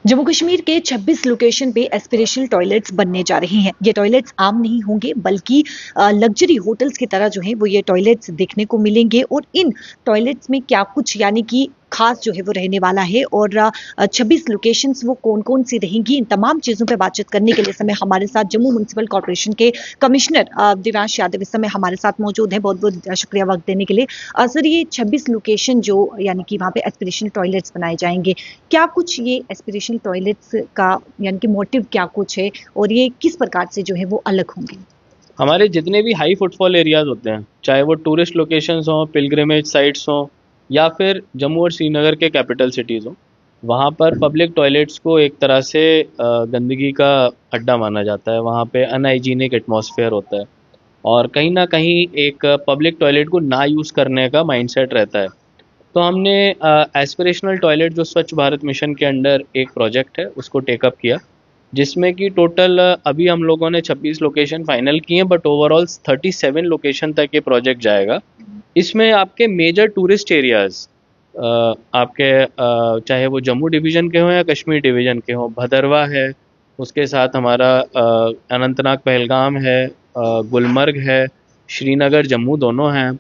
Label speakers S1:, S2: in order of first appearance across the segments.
S1: जम्मू कश्मीर के 26 लोकेशन पे aspirational toilets बनने जा रही हैं। ये टॉयलेट्स आम नहीं होंगे बल्कि लग्जरी होटल्स की तरह जो है वो ये टॉयलेट्स देखने को मिलेंगे और इन टॉयलेट्स में क्या कुछ यानी कि खास जो है वो रहने वाला है और 26 लोकेशंस वो कौन-कौन सी रहेंगी, इन तमाम चीज़ों पे बातचीत करने के लिए इस समय हमारे साथ जम्मू म्युनिसिपल कॉर्पोरेशन के कमिश्नर दिव्यांश यादव इस समय हमारे साथ मौजूद हैं। बहुत-बहुत शुक्रिया वक्त देने के लिए। सर ये 26 लोकेशन जो यानी कि वहाँ पे एस्पिरेशनल टॉयलेट्स बनाए जाएंगे, क्या कुछ ये एस्पिरेशनल टॉयलेट्स का यानी कि मोटिव क्या कुछ है और ये किस प्रकार से जो है वो अलग होंगे?
S2: हमारे जितने भी हाई फुटफॉल एरियाज होते हैं, चाहे वो टूरिस्ट लोकेशंस हों, पिलग्रिमेज साइट्स हों या फिर जम्मू और श्रीनगर के कैपिटल सिटीज़ हों, वहाँ पर पब्लिक टॉयलेट्स को एक तरह से गंदगी का अड्डा माना जाता है। वहाँ पे अनहाइजीनिक एटमॉस्फेयर होता है और कहीं ना कहीं एक पब्लिक टॉयलेट को ना यूज़ करने का माइंडसेट रहता है। तो हमने एस्पिरेशनल टॉयलेट जो स्वच्छ भारत मिशन के अंडर एक प्रोजेक्ट है उसको टेकअप किया, जिसमें कि टोटल अभी हम लोगों ने 26 लोकेशन फाइनल किए हैं, बट ओवरऑल 37 लोकेशन तक ये प्रोजेक्ट जाएगा। इसमें आपके मेजर टूरिस्ट एरियाज आपके चाहे वो जम्मू डिवीज़न के हों या कश्मीर डिवीज़न के हों, भदरवा है, उसके साथ हमारा अनंतनाग पहलगाम है, गुलमर्ग है, श्रीनगर जम्मू दोनों हैं,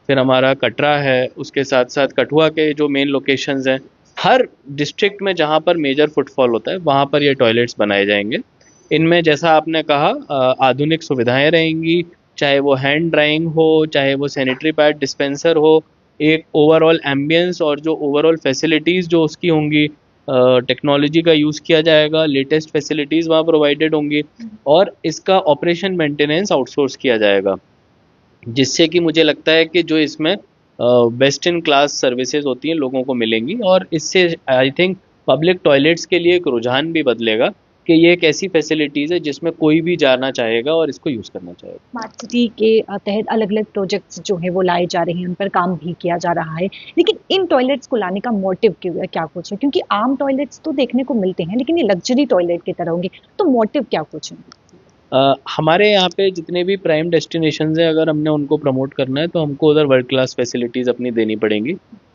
S2: फिर हमारा कटरा है, उसके साथ साथ कठुआ के जो मेन लोकेशंस हैं। हर डिस्ट्रिक्ट में जहाँ पर मेजर फुटफॉल होता है वहाँ पर ये टॉयलेट्स बनाए जाएंगे। इनमें जैसा आपने कहा आधुनिक सुविधाएं रहेंगी, चाहे वो हैंड ड्राइंग हो, चाहे वो सैनिटरी पैड डिस्पेंसर हो, एक ओवरऑल एम्बियंस और जो ओवरऑल फैसिलिटीज़ जो उसकी होंगी, टेक्नोलॉजी का यूज़ किया जाएगा, लेटेस्ट फैसिलिटीज़ वहाँ प्रोवाइडेड होंगी और इसका ऑपरेशन मेंटेनेंस आउटसोर्स किया जाएगा, जिससे कि मुझे लगता है कि जो इसमें बेस्ट इन क्लास सर्विसेज होती हैं लोगों को मिलेंगी और इससे आई थिंक पब्लिक टॉयलेट्स के लिए एक रुझान भी बदलेगा कि ये एक ऐसी फैसिलिटीज़ है जिसमें कोई भी जाना चाहेगा और इसको यूज़ करना चाहेगा।
S1: स्मार्ट सिटी के तहत अलग-अलग प्रोजेक्ट्स जो हैं वो लाए जा रहे हैं, उन पर काम भी किया जा रहा है। लेकिन इन टॉयलेट्स को लाने का मोटिव क्या कुछ है? क्योंकि आम टॉयलेट्स तो देखने को मिलते हैं, लेकिन ये लग्जरी टॉयलेट की तरह होंगे, तो मोटिव क्या कुछ है?
S2: हमारे यहाँ पे जितने भी प्राइम डेस्टिनेशंस हैं, अगर हमने उनको प्रमोट करना है तो हमको उधर वर्ल्ड क्लास फैसिलिटीज़ अपनी देनी पड़ेंगी।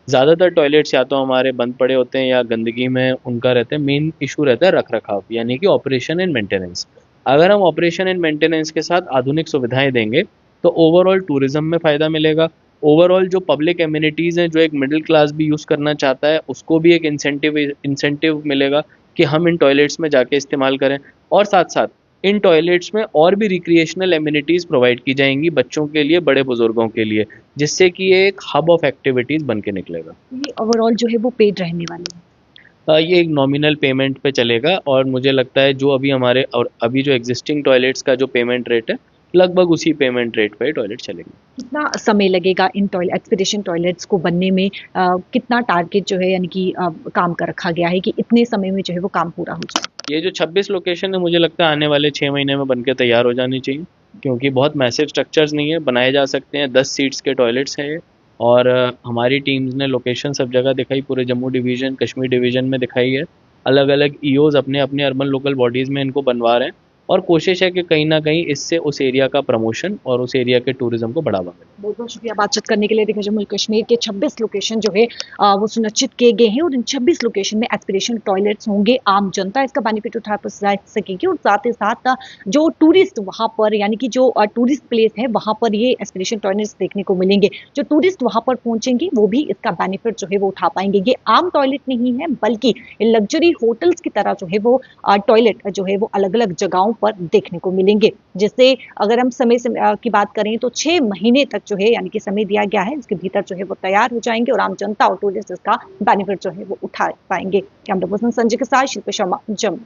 S2: ज़्यादातर टॉयलेट्स या तो हमारे बंद पड़े होते हैं या गंदगी में उनका रहता है, मेन इशू रहता है रख रखाव, यानी कि ऑपरेशन एंड मेंटेनेंस। अगर हम ऑपरेशन एंड मेंटेनेंस के साथ आधुनिक सुविधाएं देंगे तो ओवरऑल टूरिज्म में फ़ायदा मिलेगा। ओवरऑल जो पब्लिक एमिनिटीज़ हैं, जो एक मिडिल क्लास भी यूज़ करना चाहता है, उसको भी एक इंसेंटिव मिलेगा कि हम इन टॉयलेट्स में जाके इस्तेमाल करें। और साथ साथ इन टॉयलेट्स में और भी रिक्रिएशनल एमिनिटीज़ प्रोवाइड की जाएंगी बच्चों के लिए, बड़े बुजुर्गों के लिए, जिससे कि ये एक हब ऑफ एक्टिविटीज़ बन के निकलेगा।
S1: ये ओवरऑल जो है वो पेड रहने वाले हैं।
S2: ये एक नॉमिनल पेमेंट पे चलेगा और मुझे लगता है जो अभी हमारे और अभी जो एग्जिस्टिंग टॉयलेट्स का जो पेमेंट रेट है, लगभग उसी पेमेंट रेट पे टॉयलेट चलेंगे।
S1: कितना समय लगेगा इन एक्सपीडिशन टॉयलेट्स को बनने में? कितना टारगेट जो है यानी कि काम का रखा गया है कि इतने समय में जो है वो काम पूरा हो जाए?
S2: ये जो 26 लोकेशन है, मुझे लगता है आने वाले 6 महीने में बन के तैयार हो जानी चाहिए, क्योंकि बहुत मैसिव स्ट्रक्चर्स नहीं है, बनाए जा सकते हैं। 10 सीट्स के टॉयलेट्स हैं ये और हमारी टीम्स ने लोकेशन सब जगह दिखाई, पूरे जम्मू डिवीज़न, कश्मीर डिवीज़न में दिखाई है। अलग अलग ईओज़ अपने अपने अर्बन लोकल बॉडीज़ में इनको बनवा रहे हैं और कोशिश है कि कहीं ना कहीं इससे उस एरिया का प्रमोशन और उस एरिया के टूरिज्म को बढ़ावा मिले।
S1: बहुत बहुत शुक्रिया बातचीत करने के लिए। देखिए जम्मू कश्मीर के 26 लोकेशन जो है वो सुनिश्चित किए गए हैं और इन 26 लोकेशन में एस्पिरेशनल टॉयलेट्स होंगे। आम जनता इसका बेनिफिट उठा सकेगी और साथ ही साथ जो टूरिस्ट वहां पर यानी कि जो टूरिस्ट प्लेस है वहां पर ये एस्पिरेशनल टॉयलेट्स देखने को मिलेंगे। जो टूरिस्ट वहां पर पहुंचेंगे वो भी इसका बेनिफिट जो है वो उठा पाएंगे। ये आम टॉयलेट नहीं है बल्कि लग्जरी होटल्स की तरह जो है वो टॉयलेट जो है वो अलग अलग जगहों पर देखने को मिलेंगे, जिससे अगर हम समय की बात करें तो 6 महीने तक जो है यानी कि समय दिया गया है, इसके भीतर जो है वो तैयार हो जाएंगे और आम जनता और टूरिस्ट इसका बेनिफिट जो है वो उठा पाएंगे। कैमरा पर्सन संजय के साथ शिल्पा शर्मा, जम्मू।